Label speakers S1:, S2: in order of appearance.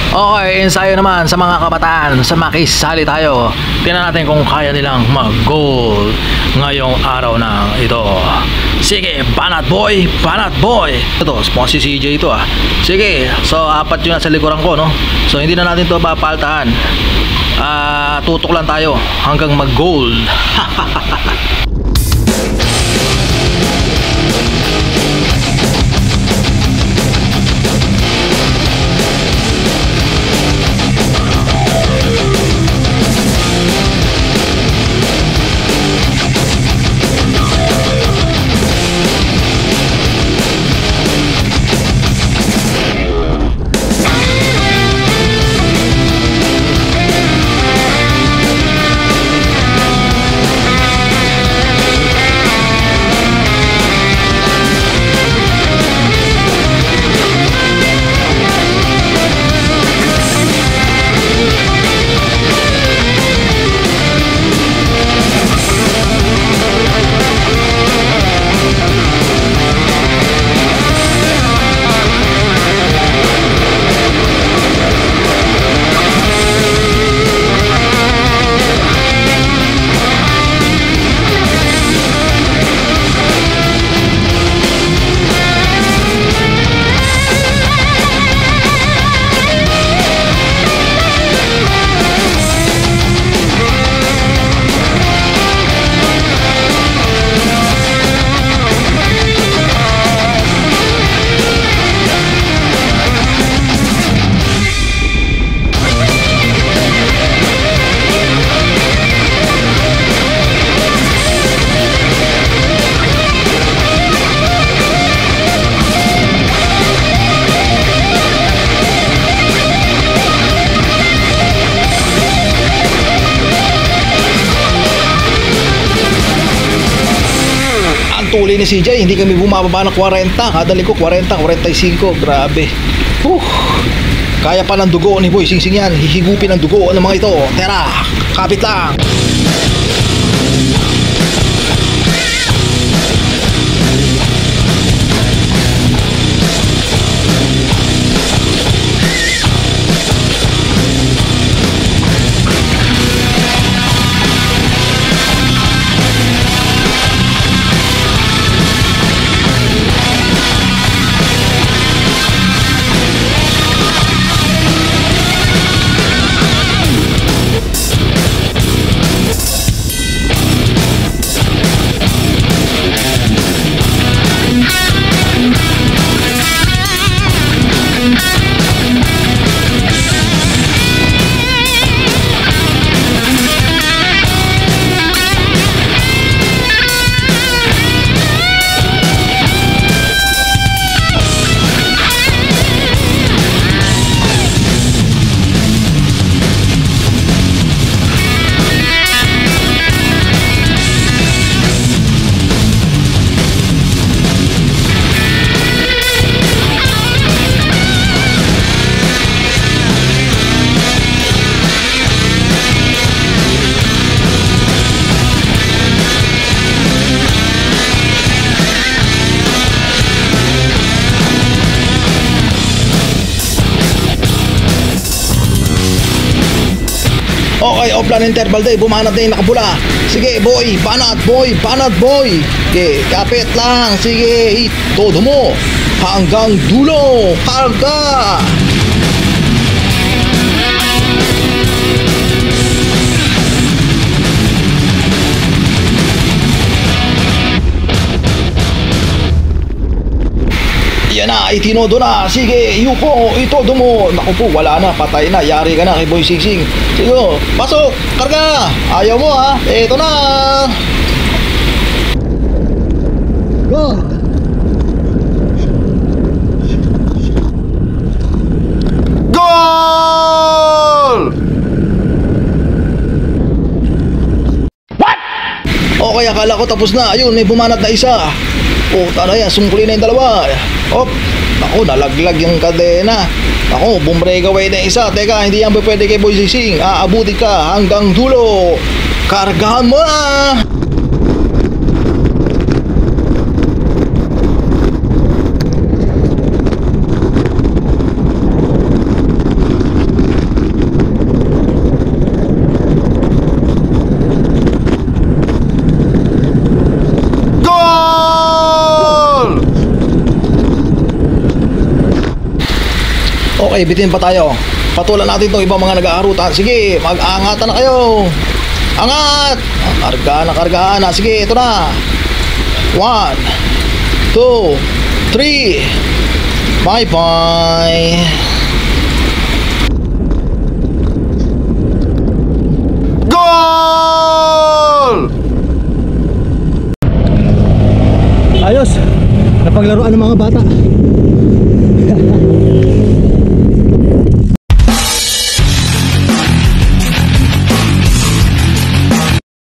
S1: Okay, ensayo naman sa mga kabataan. Sa makisali tayo. Tingnan natin kung kaya nilang mag-goal ngayong araw na ito. Sige, banat boy, banat boy. Ito, si CJ ito ah. Sige, so apat yun sa likuran ko, no? So hindi na natin ito papaltahan. Tutok lang tayo hanggang mag-goal. Tuloy ni CJ, hindi kami bumababa ng 40. Kada linggo 40, 45. Grabe. Kaya pa ng dugo ni Boy Singsing yan. Hihigupin ang dugo ng mga ito. Tera, kapit lang. Okay, offline interval day, bumanat na yung nakabula. Sige boy, banat boy, banat boy. Okay, kapit lang. Sige, todo mo hanggang dulo. Karga. Yan na, itinodo na. Sige, yuko, itodo mo. Naku po, wala na, patay na. Yari ka na kay Boy Singsing. Sige, pasok, karga. Ayaw mo ha, eto na. Go. Goal! What? Okay, akala ko tapos na. Ayun, may bumanat na isa. Tana yan, sungkuli na yung dalawa. Naku, nalaglag yung kadena. Naku, bumreakaway na isa. Teka, hindi yan pwede kay Boy Singsing. Aabuti ka hanggang dulo. Kargahan mo na. Okay, bitin pa tayo. Patulan natin itong ibang mga nag-aarutan. Sige, mag-aangatan na kayo. Angat! Kargaan na. Sige, ito na. 1, 2, 3. Bye-bye. Goal!
S2: Ayos, napaglaruan ng mga bata.